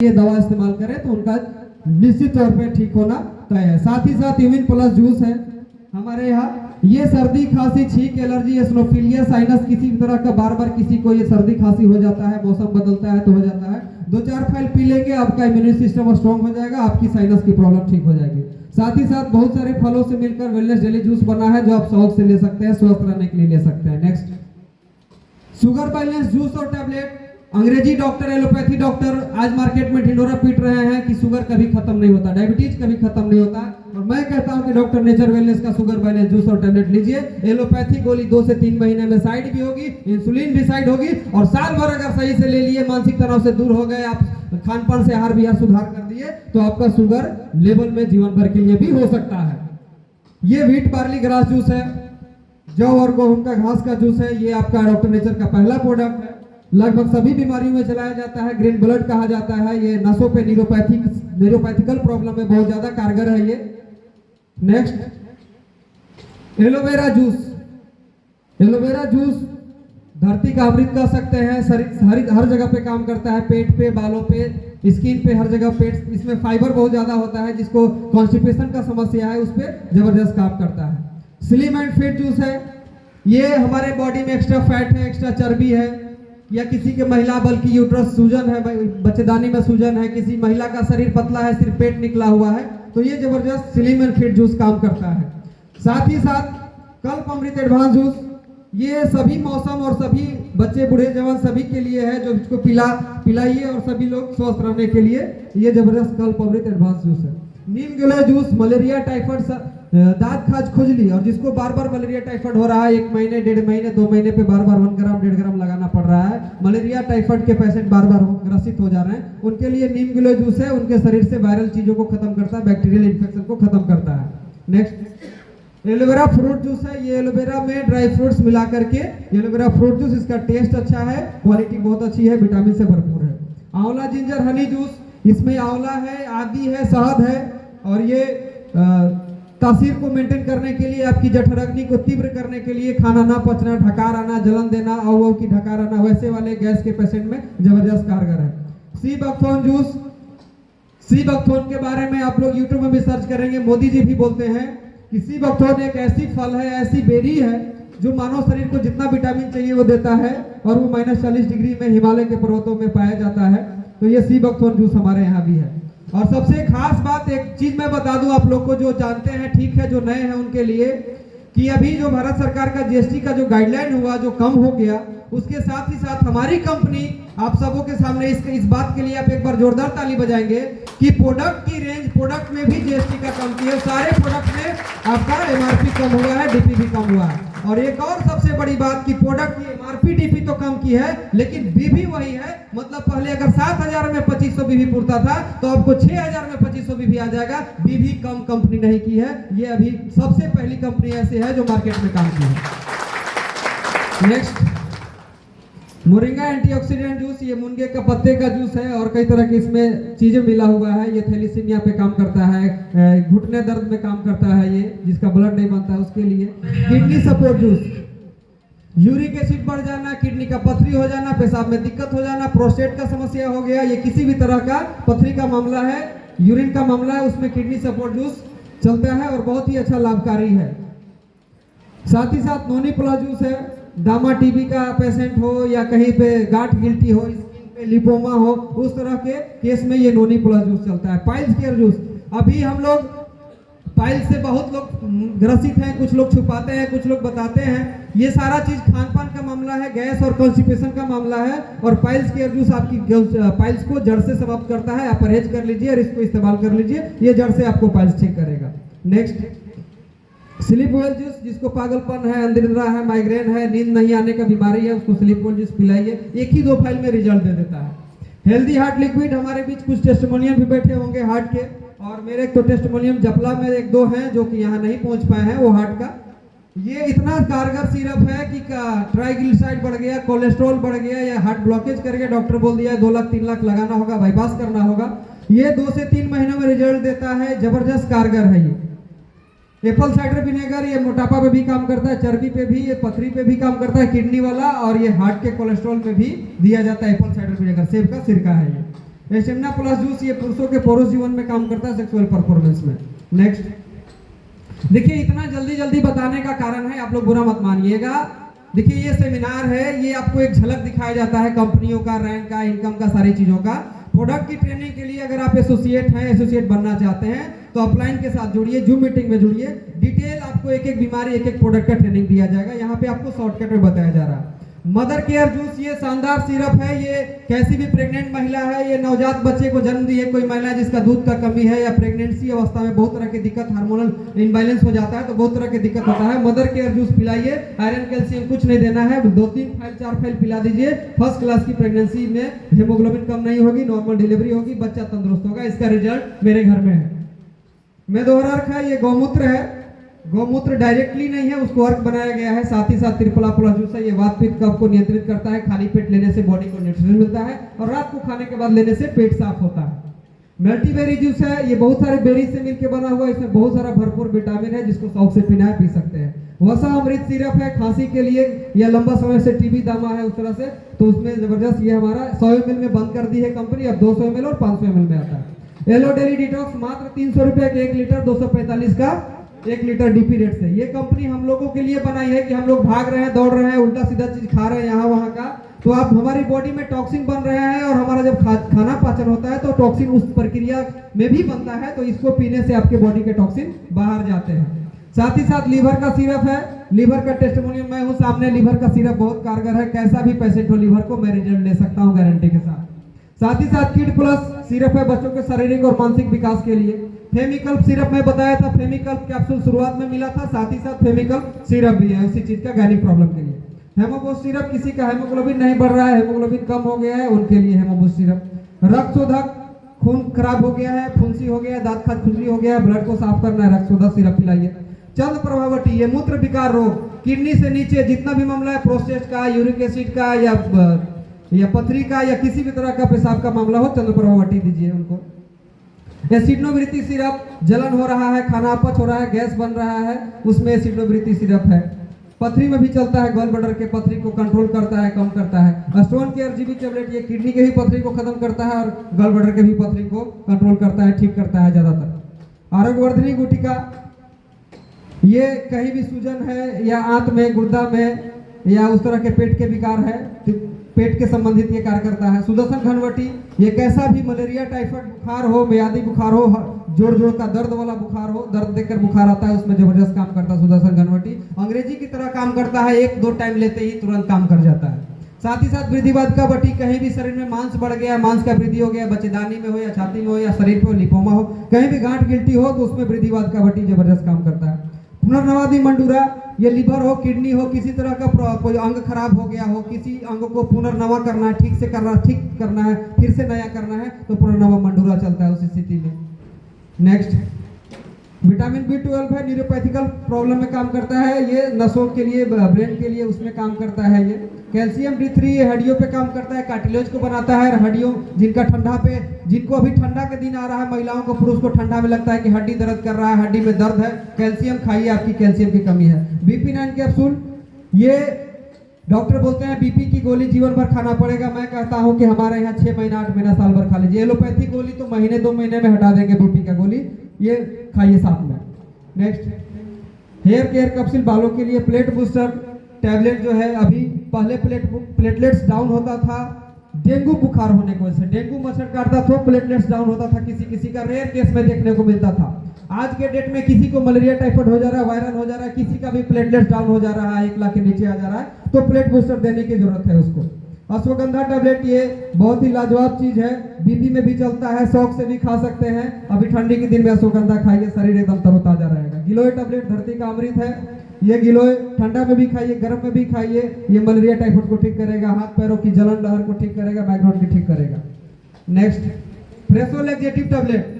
ये दवा इस्तेमाल करें तो उनका निश्चित तौर पे ठीक होना तय है। साथ ही साथ यूमिन प्लस जूस है हमारे यहाँ। ये सर्दी खांसी छींक एलर्जी एस्नोफिलिया साइनस किसी भी तरह का बार बार किसी को ये सर्दी खांसी हो जाता है, मौसम बदलता है तो हो जाता है, 2-4 फाइल पी लेंगे आपका इम्यूनिटी सिस्टम स्ट्रॉन्ग हो जाएगा, आपकी साइनस की प्रॉब्लम ठीक हो जाएगी। साथ ही साथ बहुत सारे फलों से मिलकर वेलनेस डेली जूस बना है जो आप शौक से ले सकते हैं, स्वस्थ रहने के लिए ले सकते हैं। नेक्स्ट, शुगर बैलेंस जूस और टैबलेट। अंग्रेजी डॉक्टर एलोपैथी डॉक्टर आज मार्केट में ढिंडोरा पीट रहे हैं कि शुगर कभी खत्म नहीं होता, डायबिटीज कभी खत्म नहीं होता, और मैं कहता हूं कि डॉक्टर नेचर वेलनेस का शुगर बैलेंस जूस और टैबलेट लीजिए। एलोपैथी गोली 2 से 3 महीने में साइड भी होगी, इंसुलिन भी साइड होगी, और साल भर अगर सही से ले लिए, मानसिक तनाव से दूर हो गए, आप खान पान से आहार विहार सुधार कर दिए तो आपका शुगर लेवल में जीवन भर के लिए भी हो सकता है। ये व्हीट बार्ली ग्रास जूस है, जौ और गेहूं का घास का जूस है। ये आपका डॉक्टर नेचर का पहला प्रोडक्ट है, लगभग सभी बीमारियों में चलाया जाता है, ग्रीन ब्लड कहा जाता है। ये नसों पे न्यूरोपैथिकल प्रॉब्लम में बहुत ज्यादा कारगर है ये। Next, aloe vera juice. Aloe vera juice धरती का अमृत कह सकते हैं, शरीर हर जगह पे काम करता है, पेट पे, बालों पे, स्किन पे, हर जगह पेट। इसमें फाइबर बहुत ज्यादा होता है, जिसको कॉन्स्टिपेशन का समस्या है उस पर जबरदस्त काम करता है। स्लिम एंड फिट जूस है, ये हमारे बॉडी में एक्स्ट्रा फैट है, एक्स्ट्रा चर्बी है, या किसी के महिला बल्कि यूट्रस सूजन है, बच्चेदानी में सूजन है, किसी महिला का शरीर पतला है, सिर्फ पेट निकला हुआ है, तो ये जबरदस्त स्लिम एंड फिट जूस काम करता है। साथ ही साथ कल्प अमृत एडवांस जूस, ये सभी मौसम और सभी बच्चे बूढ़े जवान सभी के लिए है, जो इसको पिलाइए और सभी लोग स्वस्थ रहने के लिए ये जबरदस्त कल्प अमृत एडवांस जूस है। नीम गिलोय जूस, मलेरिया टाइफाइड दांत खाज खुजली, और जिसको बार बार मलेरिया टाइफाइड हो रहा है, 1 महीने 1.5 महीने 2 महीने पे बार बार 1 ग्राम 1.5 ग्राम लगाना पड़ रहा है, मलेरिया टाइफाइड के पेशेंट बार बार ग्रसित हो जा रहे हैं, उनके लिए नीम गिलोय जूस है, उनके शरीर से वायरल चीजों को खत्म करता है, बैक्टीरियल इन्फेक्शन को खत्म करता है। नेक्स्ट, एलोवेरा फ्रूट जूस है, ये एलोवेरा में ड्राई फ्रूट्स मिला करके एलोवेरा फ्रूट जूस, इसका टेस्ट अच्छा है, क्वालिटी बहुत अच्छी है, विटामिन से भरपूर है। आंवला जिंजर हनी जूस, इसमें आंवला है, आदी है, शहद है, और ये तासीर को मेंटेन करने के लिए, आपकी जठराग्नि को तीव्र करने के लिए, खाना ना पचना, ढकार आना, जलन देना, औ की ढकार आना, वैसे वाले गैस के पेशेंट में जबरदस्त कारगर है। Sea buckthorn juice, sea buckthorn के बारे में आप लोग यूट्यूब में भी सर्च करेंगे, मोदी जी भी बोलते हैं कि सी बकथोर्न एक ऐसी फल है, ऐसी बेरी है जो मानव शरीर को जितना विटामिन चाहिए वो देता है, और वो -40 डिग्री में हिमालय के पर्वतों में पाया जाता है। तो ये सी बकथोर्न जूस हमारे यहाँ भी है। और सबसे खास बात, एक चीज मैं बता दूं आप लोग को, जो जानते हैं ठीक है, जो नए हैं उनके लिए, कि अभी जो भारत सरकार का जीएसटी का जो गाइडलाइन हुआ, जो कम हो गया, उसके साथ ही साथ हमारी कंपनी आप सबों के सामने इस बात के लिए आप एक बार जोरदार ताली बजाएंगे कि प्रोडक्ट की रेंज, प्रोडक्ट में भी जीएसटी का कम किया, सारे प्रोडक्ट में आपका एमआरपी कम हुआ है, डीपी भी कम हुआ है। और एक और सबसे बड़ी बात कि प्रोडक्ट की एमआरपी डीपी तो कम की है, लेकिन बीबी वही है। मतलब पहले अगर 7,000 में 2500 बीबी पुरता था, तो आपको 6,000 में 2500 बीबी आ जाएगा। बीबी कम कंपनी नहीं की है, ये अभी सबसे पहली कंपनी ऐसी है जो मार्केट में काम की है। नेक्स्ट, मोरिंगा एंटीऑक्सीडेंट जूस, ये मुनगे का पत्ते का जूस है, और कई तरह की इसमें चीजें मिला हुआ है। ये थैलीसीमिया पे काम करता है, घुटने दर्द में काम करता है, ये जिसका ब्लड नहीं बनता है उसके लिए। Kidney support juice, uric acid बढ़ जाना, किडनी का पथरी हो जाना, पेशाब में दिक्कत हो जाना, प्रोस्टेट का समस्या हो गया, ये किसी भी तरह का पथरी का मामला है, यूरिन का मामला है, उसमें किडनी सपोर्ट जूस चलता है और बहुत ही अच्छा लाभकारी है। साथ ही साथ नोनी प्लस जूस है, दामा टीबी का पेशेंट हो या कहीं पे गांठ गिल्टी हो, स्किन पे लिपोमा हो, उस तरह के केस में ये नोनी प्लस जूस चलता है। पाइल्स केयर जूस, अभी हम लोग पाइल्स से बहुत लोग ग्रसित हैं, कुछ लोग छुपाते हैं, कुछ लोग बताते हैं, ये सारा चीज खान पान का मामला है, गैस और कॉन्स्टिपेशन का मामला है, और पाइल्स केयर जूस आपकी पाइल्स को जड़ से समाप्त करता है। आप परहेज कर लीजिए और इसको इस्तेमाल कर लीजिए, ये जड़ से आपको पाइल्स ठीक करेगा। नेक्स्ट, स्लीप वेल जूस, जिसको पागलपन है, अनिद्रा है, माइग्रेन है, नींद नहीं आने का बीमारी है, उसको स्लीप वेल जूस पिलाइए, 1 ही 2 फाइल में रिजल्ट दे देता है। हेल्दी हार्ट लिक्विड, हमारे बीच कुछ टेस्टिमोनियम भी बैठे होंगे हार्ट के, और मेरे तो टेस्टिमोनियम जपला में 1-2 हैं जो कि यहाँ नहीं पहुंच पाए हैं, वो हार्ट का। ये इतना कारगर सिरप है कि ट्राइग्लिसराइड बढ़ गया, कोलेस्ट्रॉल बढ़ गया, या हार्ट ब्लॉकेज करके डॉक्टर बोल दिया 2 लाख 3 लाख लगाना होगा, बाईपास करना होगा, ये 2 से 3 महीनों में रिजल्ट देता है, जबरदस्त कारगर है ये। एप्पल साइडर विनेगर, ये मोटापा पे भी काम करता है, चर्बी पे भी, ये पथरी पे भी काम करता है, किडनी वाला, और ये हार्ट के कोलेस्ट्रॉल पे भी दिया जाता है एप्पल साइडर विनेगर, सेब का सिरका है ये। स्टेमिना प्लस जूस ये पुरुषों के पोरुष जीवन में काम करता है, सेक्सुअल परफॉर्मेंस में। नेक्स्ट, देखिए इतना जल्दी जल्दी बताने का कारण है, आप लोग बुरा मत मानिएगा। देखिए ये सेमिनार है, ये आपको एक झलक दिखाया जाता है कंपनियों का, रैंक का, इनकम का, सारी चीजों का। प्रोडक्ट की ट्रेनिंग के लिए अगर आप एसोसिएट हैं, एसोसिएट बनना चाहते हैं तो अपलाइन के साथ जुड़िए, जूम मीटिंग में जुड़िए। डिटेल आपको एक एक बीमारी, एक एक प्रोडक्ट का ट्रेनिंग दिया जाएगा। यहाँ पे आपको शॉर्टकट में बताया जा रहा है। मदर केयर जूस ये शानदार सिरप है, ये कैसी भी प्रेग्नेंट महिला है, ये नवजात बच्चे को जन्म दी है कोई महिला जिसका दूध का कमी है, या प्रेगनेंसी अवस्था में बहुत तरह की दिक्कत, हार्मोनल इनबैलेंस हो जाता है तो बहुत तरह की दिक्कत होता है। मदर केयर जूस पिलाइए, आयरन कैल्शियम कुछ नहीं देना है, 2-3 फाइल 4 फाइल पिला दीजिए। फर्स्ट क्लास की प्रेगनेंसी में हेमोग्लोबिन कम नहीं होगी, नॉर्मल डिलीवरी होगी, बच्चा तंदुरुस्त होगा। इसका रिजल्ट मेरे घर में है, मैं दोहरा रखा है। ये गौमूत्र है, गौमूत्र डायरेक्टली नहीं है, उसको अर्क बनाया गया है। साथ ही साथ त्रिफला प्लस जूस है, ये वात पित्त कफ को नियंत्रित करता है। खाली पेट लेने से बॉडी को न्यूट्रिशन मिलता है और रात को खाने के बाद लेने से पेट साफ होता है। मल्टीबेरी जूस है, ये बहुत सारे बेरी से मिलकर बना हुआ है, इसमें बहुत सारा भरपूर विटामिन है, जिसको शौक से पीना है, पी सकते हैं। वसा अमृत सिरप है, खांसी के लिए या लंबा समय से टीबी दमा है उस तरह से, तो उसमें जबरदस्त ये हमारा 100 ml में बंद कर दी है कंपनी, अब 200 ml और 500 ml में आता है। एलो डेली डिटॉक्स मात्र 300 रुपए के 1 लीटर, 245 का 1 लीटर डीपी रेट से। ये कंपनी हम लोगों के लिए बनाई है कि हम लोग भाग रहे हैं, दौड़ रहे हैं, उल्टा सीधा चीज खा रहे हैं यहाँ वहाँ का, तो आप हमारी बॉडी में टॉक्सिन बन रहे हैं और हमारा जब खाना पाचन होता है तो टॉक्सिन उस प्रक्रिया में भी बनता है, तो इसको पीने से आपके बॉडी के टॉक्सिन बाहर जाते हैं। साथ ही साथ लीवर का सिरप है, लीवर का टेस्टिमोनियल मैं हूँ सामने, लीवर का सिरप बहुत कारगर है, कैसा भी पेशेंट हो लीवर को मैं रिजल्ट ले सकता हूँ गारंटी के साथ। साथ ही साथ किड प्लस सिरप है बच्चों के शारीरिक और मानसिक विकास के लिए। फेमिकल्प सिरप मैं बताया था, फेमिकल्प कैप्सूल शुरुआत में मिला था, साथ ही साथ फेमिकल्प सिरप भी है उसी चीज का, गायनिक प्रॉब्लम के लिए। हेमोबूस्ट सिरप, किसी का हेमोग्लोबिन नहीं बढ़ रहा है, हेमोग्लोबिन कम हो गया है, उनके लिए हेमोबूस्ट सिरप। रक्तशोधक, खून खराब हो गया है, फुंसी हो गया है, दांत खाज खुजली हो गया है, ब्लड को साफ करना है, रक्तशोधक सिरप पिलाइए। चंद्र प्रभावटी, ये मूत्र विकार रोग, किडनी से नीचे जितना भी मामला है, प्रोस्टेट का, यूरिक एसिड का या पथरी का या किसी भी तरह का पेशाब का मामला हो, चंद्र प्रभावटी दीजिए उनको। एसिडोवृत्ति सिरप, जलन हो रहा है, खाना अपच हो रहा है, गैस बन रहा है, उसमें एसिडोवृत्ति सिरप है। पथरी में भी चलता है, गॉल ब्लैडर के पथरी को कंट्रोल करता है, कम करता है। स्टोन केयर जीबी टैबलेट, ये किडनी के भी पथरी को खत्म करता है और गॉल ब्लैडर के भी पथरी को कंट्रोल करता है, ठीक करता है ज्यादातर। आरोग्यवर्धिनी गुटिका, ये कहीं भी सूजन है या आंत में, गुर्दा में या उस तरह के पेट के विकार है, पेट के संबंधित ये कार्य करता है। सुदर्शन घनवटी, ये कैसा भी मलेरिया, टाइफाइड बुखार हो, मियादी बुखार हो, जोड़ जोड़ का दर्द वाला बुखार हो, दर्द देकर बुखार आता है, उसमें जबरदस्त काम करता है सुदर्शन घनवटी। अंग्रेजी की तरह काम करता है, 1-2 टाइम लेते ही तुरंत काम कर जाता है। साथ ही साथ वृद्धिवाद का बटी, कहीं भी शरीर में मांस बढ़ गया, मांस का वृद्धि हो गया, बच्चेदानी में हो या छाती में हो या शरीर पे लिपोमा हो, कहीं भी गांठ गिल्टी हो तो उसमें वृद्धिवाद का बटी जबरदस्त काम करता है। पुनर्नवादी मंडूरा, ये लिवर हो, किडनी हो, किसी तरह का कोई अंग खराब हो गया हो, किसी अंग को पुनर्नवा करना है, ठीक करना है, फिर से नया करना है, तो पुनर्नवा मंडूरा चलता है उस स्थिति में। नेक्स्ट, विटामिन B12 है, न्यूरोपैथिकल प्रॉब्लम में काम करता है, ये नसों के लिए, ब्रेन के लिए उसमें काम करता है। ये कैल्शियम D3, ये हड्डियों पे काम करता है, कार्टिलेज को बनाता है, हड्डियों जिनको अभी ठंडा के दिन आ रहा है, महिलाओं को, पुरुष को ठंडा में लगता है कि हड्डी दर्द कर रहा है, हड्डी में दर्द है, कैल्शियम खाइए, आपकी कैल्शियम की कमी है। BP9 कैप्सूल, ये डॉक्टर बोलते हैं बीपी की गोली जीवन भर खाना पड़ेगा, मैं कहता हूं कि हमारे यहाँ 6 महीना 8 महीना साल भर खा लीजिए। एलोपैथी गोली तो महीने 2 महीने में हटा देंगे बीपी का गोली, ये खाइए साथ में। नेक्स्ट, हेयर केयर कैप्सूल, बालों के लिए। प्लेट बूस्टर टैबलेट जो है, अभी पहले प्लेटलेट्स डाउन होता था डेंगू बुखार होने की वजह से, डेंगू मच्छर काटता था, प्लेटलेट्स डाउन होता था, किसी का रेयर केस में देखने को मिलता था। आज के डेट में किसी को मलेरिया, टाइफाइड हो जा रहा है, वायरल हो जा रहा है, किसी का भी प्लेटलेट्स डाउन हो जा रहा है, 1 लाख के नीचे आ जा रहा है, तो प्लेट बूस्टर देने की जरूरत है उसको। अश्वगंधा टैबलेट, ये बहुत ही लाजवाब चीज है, बीपी में भी चलता है, शौक से भी खा सकते हैं। अभी ठंडी के दिन में अश्वगंधा खाइए, शरीर एकदम तरोताजा रहेगा। गिलोय टैबलेट धरती का अमृत है, ये गिलोय ठंडा में भी खाइए, गर्म में भी खाइए, ये मलेरिया, टाइफाइड को ठीक करेगा, हाथ पैरों की जलन लहर को ठीक करेगा, माइग्रेन की ठीक करेगा। नेक्स्ट, फ्रेशो लैक्सेटिव टैबलेट,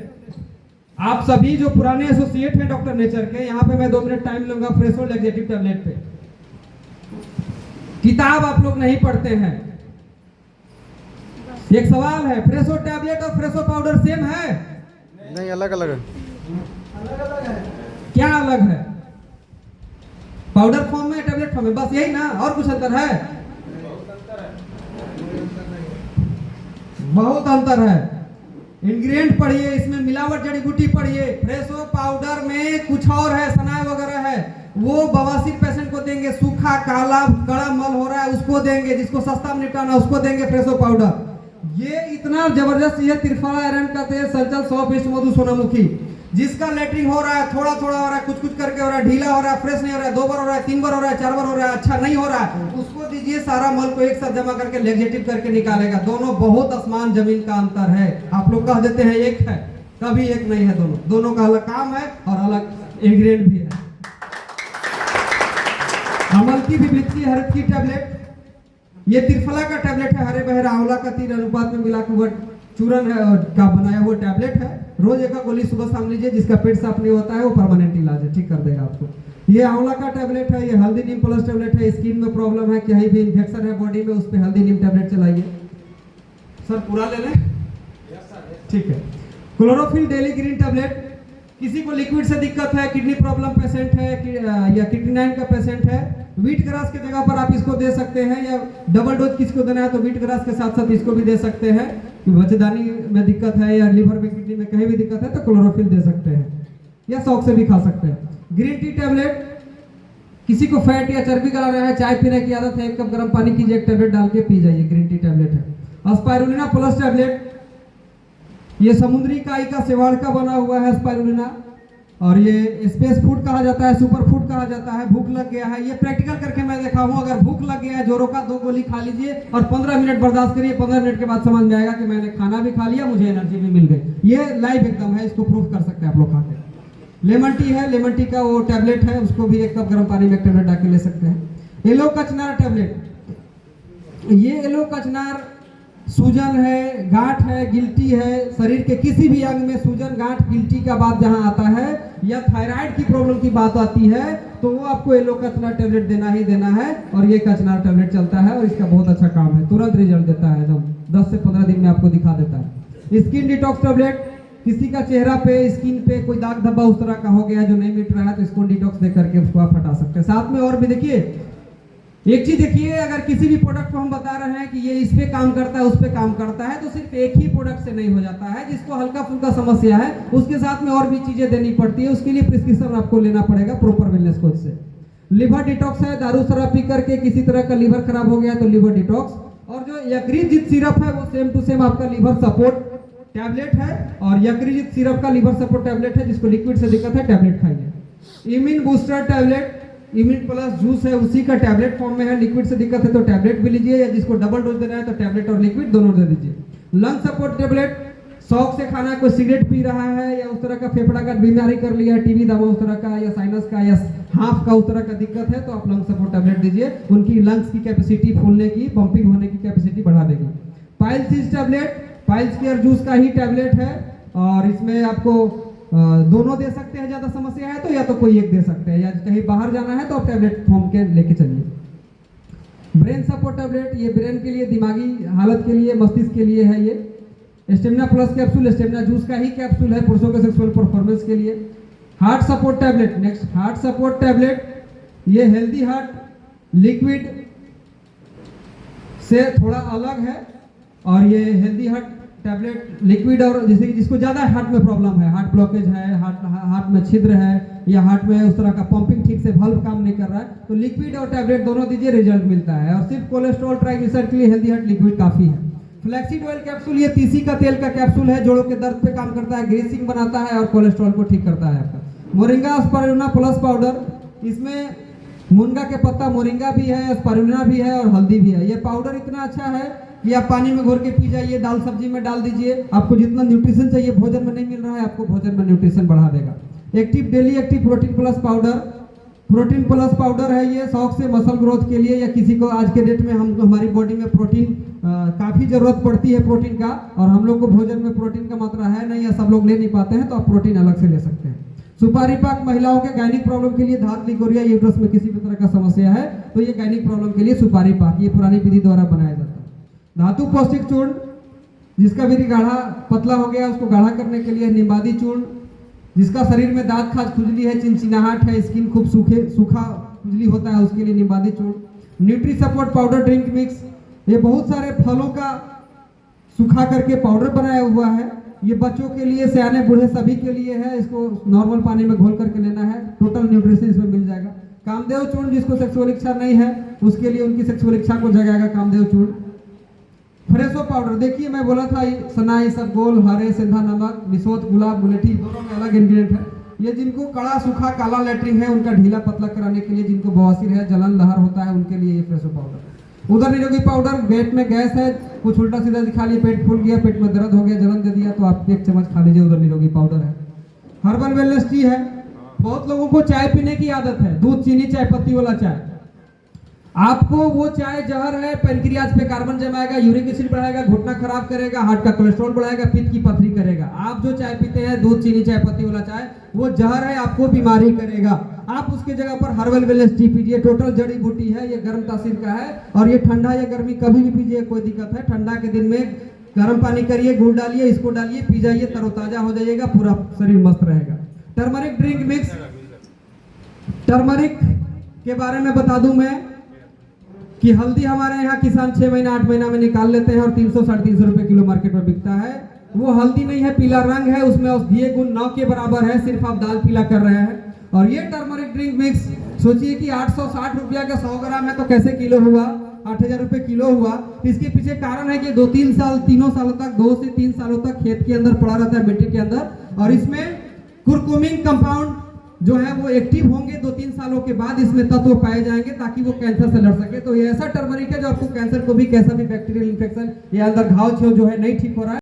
आप सभी जो पुराने एसोसिएट हैं डॉक्टर नेचर के, यहाँ पे मैं 2 मिनट टाइम लूंगा फ्रेशो लैक्सेटिव टैबलेट पे। किताब आप लोग नहीं पढ़ते हैं, एक सवाल है, फ्रेशो टैबलेट और फ्रेशो पाउडर सेम है? नहीं, अलग अलग है। क्या अलग है? पाउडर फॉर्म में, टैबलेट फॉर्म में, बस यही ना, और कुछ अंतर है? बहुत अंतर है। इंग्रेडिएंट पढ़िए, इसमें मिलावट जड़ी बूटी पढ़िए। फ्रेशो पाउडर में कुछ और है, सनाय वगैरह है, वो बवासीर पेशेंट को देंगे। सूखा काला कड़ा मल हो रहा है उसको देंगे, जिसको सस्ता में निपटाना उसको देंगे फ्रेशो पाउडर। ये इतना जबरदस्त, ये त्रिफला आयरन का तेल, सल्चल, सौंफ, विष्णु मधु, सोनामुखी। जिसका लेटरिन हो रहा है, थोड़ा थोड़ा हो रहा है, कुछ कुछ करके हो रहा है, ढीला हो रहा है, फ्रेश नहीं हो रहा है, 2 बार हो रहा है, 3 बार हो रहा है, 4 बार हो रहा है, अच्छा नहीं हो रहा है, उसको दीजिए। सारा मल को एक साथ जमा करके लेग्जेटिव करके निकालेगा। दोनों बहुत आसमान जमीन का अंतर है। आप लोग कह देते हैं एक है, कभी एक नहीं है। दोनों का अलग काम है और अलग इंग्रेडिएंट भी है। अमल की विभिन्न हरद की टैबलेट, ये त्रिफला का टैबलेट है, हरे बहरे आंवला का 3 अनुपात में मिलाकर हुआ चूरन है का बनाया हुआ टैबलेट है। रोज एक गोली सुबह शाम लीजिए। जिसका पेट साफ नहीं होता है वो परमानेंट इलाज है, ठीक कर देगा आपको। ये आंवला का टैबलेट है, ये हल्दी नीम प्लस टैबलेट है। स्किन में प्रॉब्लम है, कहीं भी इन्फेक्शन है बॉडी में, उस पर हल्दी नीम टैबलेट चलाइए। सर पूरा ले लें, ठीक है। क्लोरोफिल डेली ग्रीन टैबलेट, किसी को लिक्विड से दिक्कत है, किडनी प्रॉब्लम पेशेंट है या किडनी का पेशेंट है, व्हीट ग्रास की जगह पर आप इसको दे सकते हैं। या डबल डोज किसको देना है तो व्हीट ग्रास के साथ साथ इसको भी दे सकते हैं। बच्चेदानी में दिक्कत है या लिवर में, किडनी में कहीं भी दिक्कत है तो क्लोरोफिल दे सकते हैं, या शौक से भी खा सकते हैं। ग्रीन टी टैबलेट, किसी को फैट या चर्बी गलाना है, चाय पीने की आदत है, 1 कप गर्म पानी कीजिए, 1 टैबलेट डाल के पी जाइए। ग्रीन टी टैबलेट है। स्पाइरुलिना प्लस टैबलेट, ये समुद्री काई का सेवाड़ का बना हुआ है स्पाइरुलिना, और ये स्पेस फूड कहा जाता है, सुपर फूड कहा जाता है। भूख लग गया है, ये प्रैक्टिकल करके मैं देखा हूँ। अगर भूख लग गया है, जोरों का 2 गोली खा लीजिए और 15 मिनट बर्दाश्त करिए। 15 मिनट के बाद समझ में आएगा कि मैंने खाना भी खा लिया, मुझे एनर्जी भी मिल गई। ये लाइव एकदम है, इसको प्रूफ कर सकते हैं आप लोग खा के। लेमन टी है, लेमन टी का वो टैबलेट है, उसको भी 1 कप गर्म पानी में 1 टैबलेट डाल के ले सकते हैं। येलो कचनार टैबलेट, ये येलो कचनार सूजन है, गांठ है, गिल्टी है, शरीर के किसी भी अंग में सूजन, गांठ, गिल्टी का बात जहां आता है, या थायराइड की प्रॉब्लम की बात आती है, तो वो आपको येलो कचनार टैबलेट देना ही देना है। और ये कचनार टैबलेट चलता है और इसका बहुत अच्छा काम है, तुरंत रिजल्ट देता है, एकदम 10 से 15 दिन में आपको दिखा देता है। स्किन डिटॉक्स टैबलेट, किसी का चेहरा पे, स्किन पे कोई दाग धब्बा उस तरह का हो गया जो नहीं मिट रहा है, तो इसको डिटॉक्स दे करके उसको आप हटा सकते हैं। साथ में और भी देखिए, एक चीज देखिए, अगर किसी भी प्रोडक्ट को हम बता रहे हैं कि ये इस पे काम करता है, उस पे काम करता है, तो सिर्फ एक ही प्रोडक्ट से नहीं हो जाता है। जिसको हल्का फुल्का समस्या है उसके साथ में और भी चीजें देनी पड़ती है, उसके लिए प्रिस्क्रिप्शन आपको लेना पड़ेगा प्रॉपर वेलनेस कोच से। लिवर डिटॉक्स है, दारू शराब पी करके किसी तरह का लिवर खराब हो गया तो लिवर डिटॉक्स। और जो यक्रिजित सिरप है वो सेम टू सेम आपका लिवर सपोर्ट टैबलेट है, और यक्रिजित सिरप का लिवर सपोर्ट टैबलेट है। जिसको लिक्विड से दिक्कत है टैबलेट खाइए। Immune booster tablet, immune plus juice है, उसी का टैबलेट फॉर्म में है। लिक्विड से दिक्कत है तो टैबलेट भी लीजिए, या जिसको डबल डोज देना है तो टैबलेट और लिक्विड दोनों दे दीजिए। लंग सपोर्ट टैबलेट, शौक से खाना, कोई सिगरेट पी रहा है या उस तरह का फेफड़ा का बीमारी कर लिया है, टीबी दमा उस तरह का, या साइनस का या हाफ का उस तरह का दिक्कत है, तो आप लंग सपोर्ट टैबलेट दीजिए। उनकी लंग्स की कैपेसिटी फूलने की, पंपिंग होने की कैपेसिटी बढ़ा देगी। Piles tablet, piles care juice का ही टैबलेट है, और इसमें आपको दोनों दे सकते हैं। ज्यादा समस्या है तो या तो कोई एक दे सकते हैं, या कहीं बाहर जाना है तो आप टैबलेट फॉर्म के लेके चलिए। ब्रेन सपोर्ट टैबलेट, ये ब्रेन के लिए, दिमागी हालत के लिए, मस्तिष्क के लिए है। ये stamina plus capsule, stamina juice का ही कैप्सूल है, पुरुषों के सेक्सुअल परफॉर्मेंस के लिए। Heart support tablet, next heart support tablet, ये हेल्दी हार्ट लिक्विड से थोड़ा अलग है, और ये हेल्दी हार्ट टैबलेट लिक्विड, और जैसे कि जिसको ज्यादा हार्ट में प्रॉब्लम है, हार्ट ब्लॉकेज है, हार्ट में छिद्र है, या हार्ट में उस तरह का पंपिंग ठीक से वाल्व काम नहीं कर रहा है, तो लिक्विड और टैबलेट दोनों दीजिए, रिजल्ट मिलता है। और सिर्फ कोलेस्ट्रॉल ट्राइग्लिसराइड के लिए हेल्दी हार्ट लिक्विड काफी है। फ्लैक्सीड ऑयल कैप्सूल, ये तीसी का तेल का कैप्सूल है, जोड़ों के दर्द पे काम करता है, ग्रीसिंग बनाता है और कोलेस्ट्रॉल को ठीक करता है आपका। मोरिंगा स्पारुलिना प्लस पाउडर, इसमें मुनगा के पत्ता, मोरिंगा भी है, स्पारुलिना भी है और हल्दी भी है। ये पाउडर इतना अच्छा है कि आप पानी में घोर के पी जाइए, दाल सब्जी में डाल दीजिए। आपको जितना न्यूट्रिशन चाहिए भोजन में नहीं मिल रहा है, आपको भोजन में न्यूट्रिशन बढ़ा देगा। Active daily active protein plus powder, protein plus powder है ये, शौक से मसल ग्रोथ के लिए, या किसी को आज के डेट में हमारी बॉडी में प्रोटीन काफी जरूरत पड़ती है प्रोटीन का, और हम लोग को भोजन में प्रोटीन का मात्रा है नहीं, या सब लोग ले नहीं पाते हैं, तो आप प्रोटीन अलग से ले सकते हैं। सुपारी पाक, महिलाओं के गायनिक प्रॉब्लम के लिए, धात लिकोरिया यूट्रस में किसी भी तरह का समस्या है तो ये गायनिक प्रॉब्लम के लिए सुपारी पाक, ये पुरानी विधि द्वारा बनाया जाता है। धातु पौष्टिक चूर्ण, जिसका भी गाढ़ा पतला हो गया उसको गाढ़ा करने के लिए निम्बादी चूर्ण, जिसका शरीर में दांत खाज खुजली है, चिनचिनाहट है, स्किन खूब सूखा खुजली होता है, उसके लिए निम्बादी चूर्ण। Nutri support powder drink mix, ये बहुत सारे फलों का सुखा करके पाउडर बनाया हुआ है, ये बच्चों के लिए, सियाने बूढ़े सभी के लिए है। इसको नॉर्मल पानी में घोल करके लेना है, टोटल न्यूट्रिशन इसमें मिल जाएगा। कामदेव चूर्ण, जिसको सेक्सुअल इच्छा नहीं है उसके लिए उनकी सेक्सुअल इच्छा को जगाएगा कामदेव चूर्ण। फ्रेशो पाउडर, देखिए मैं बोला था सना, इसबगोल, हरे, सिंधा नमक, निशोत, गुलाब, गुलेठी, दोनों में अलग इंग्रेडिएंट है। ये जिनको कड़ा सूखा काला लैट्रिन है उनका ढीला पतला कराने के लिए, जिनको बवासीर है, जलन लहर होता है, उनके लिए ये फ्रेशो पाउडर। उधर निरोगी पाउडर, पेट में गैस है, कुछ उल्टा सीधा दिखा लिया, पेट फूल गया, पेट में दर्द हो गया, जलन दे दिया, तो आप 1 चम्मच खा लीजिए, उधर निरोगी पाउडर है। हर्बल वेलनेस टी है। बहुत लोगों को चाय पीने की आदत है, दूध, चीनी, चाय पत्ती वाला चाय। आपको वो चाय जहर है, पेनक्रियाज पे कार्बन जमाएगा, यूरिक एसिड बढ़ाएगा, घुटना खराब करेगा, हार्ट का कोलेस्ट्रॉल बढ़ाएगा, पित्त की पथरी करेगा। आप जो चाय पीते हैं, दूध, चीनी, चाय पत्ती वाला चाय, वो जहर है, आपको बीमारी करेगा। आप उसके जगह पर हर्बल वेलनेस टी पीजिए, टोटल जड़ी बूटी है, ये गर्म तासीर का है, और ये ठंडा या गर्मी कभी भी पीजिए, कोई दिक्कत है। ठंडा के दिन में गर्म पानी करिए, गुड़ डालिए, इसको डालिए, पी जाइए, तरोताजा हो जाइएगा, पूरा शरीर मस्त रहेगा। टर्मरिक ड्रिंक मिक्स, टर्मरिक के बारे में बता दूं मैं कि हल्दी हमारे यहाँ किसान 6 महीना 8 महीना में निकाल लेते हैं और 300 साढ़े 300 रुपए किलो मार्केट में बिकता है। वो हल्दी नहीं है, पीला रंग है, उसमें औषधीय गुण 9 के बराबर है, सिर्फ आप दाल पीला कर रहे हैं। और ये टर्मरिक ड्रिंक मिक्स सोचिए कि 860 रुपया का 100 ग्राम है, तो कैसे किलो हुआ? 8000 रुपए किलो हुआ। इसके पीछे कारण है कि 2-3 साल 3 सालों तक 2 से 3 सालों तक खेत के अंदर पड़ा रहता है, मिट्टी के अंदर, और इसमें कुरकुमिन कंपाउंड जो है वो एक्टिव होंगे। 2-3 सालों के बाद इसमें तत्व पाए जाएंगे ताकि वो कैंसर से लड़ सके। तो ये ऐसा टर्मरिक है जो आपको कैंसर को भी, कैसा भी बैक्टीरियल इन्फेक्शन या अंदर घाव जो है नहीं ठीक हो रहा है।